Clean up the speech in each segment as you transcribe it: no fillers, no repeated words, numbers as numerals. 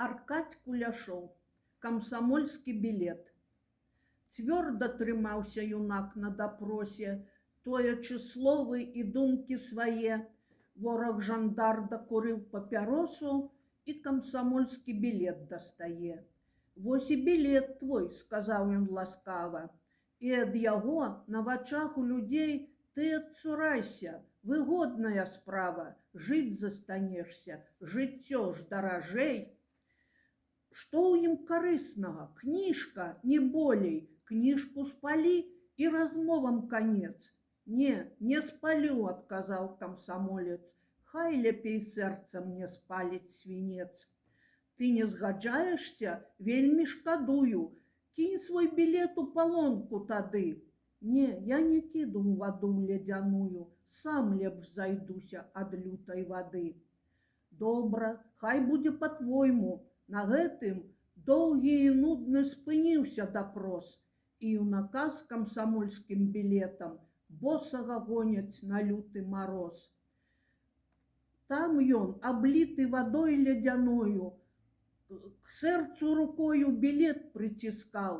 Аркадь Куляшоў, камсамольскі білет. Цвёрда трымаўся юнак на дапросе, тоячы словы і думкі свае. Вораг жандар дакурыў папяросу і камсамольскі білет дастае. «Вось і білет твой», – сказаў ён ласкава, «і ад яго на вачах у людзей ты адцурайся, выгодная справа, жыць застанешся, жыццё ж даражэй». Што ў ім карыснага? Кніжка, не болей, кніжку спалі і размовам канец. Не спалю, адказаў камсамолец, хай лепей сэрца мне спаліць свінец. Ты не згаджаешся? Вельмі шкадую, кінь свой білет у палонку тады. Не, я не кіду ў ваду ледзяную, сам лепш зайдуся ад лютай вады. Добра, хай будзе па-твойму. На гэтым доўгі і нудны спыніўся дапрос, і юнака з камсамольскім білетам босага гоняць на люты мароз. Там ён, абліты вадой ледзяною, к сэрцу рукою білет прыціскаў,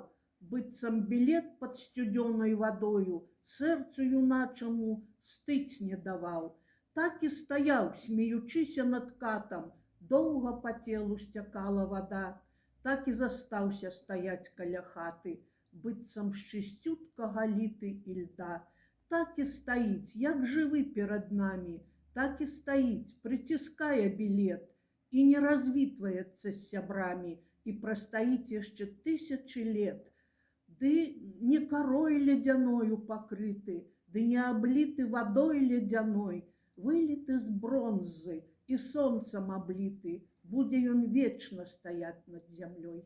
быццам білет пад сцюдзёнай вадою сэрцу юначаму стыць не даваў. Так і стаяў, смеючыся над катам, доўга па целу сцякала вада, так і застаўся стаяць каля хаты, быццам з чысцютка галіты і льда. Так і стаіць, як жывы перад намі, так і стаіць, прыціскае білет і не развітваецца з сябрамі і прастаіць яшчэ тысячы лет. Ды не карой ледзяною пакрыты, ды не абліты вадой ледзяной, выліты з бронзы і сонцам абліты, будзе ён вечна стаяць над зямлёй.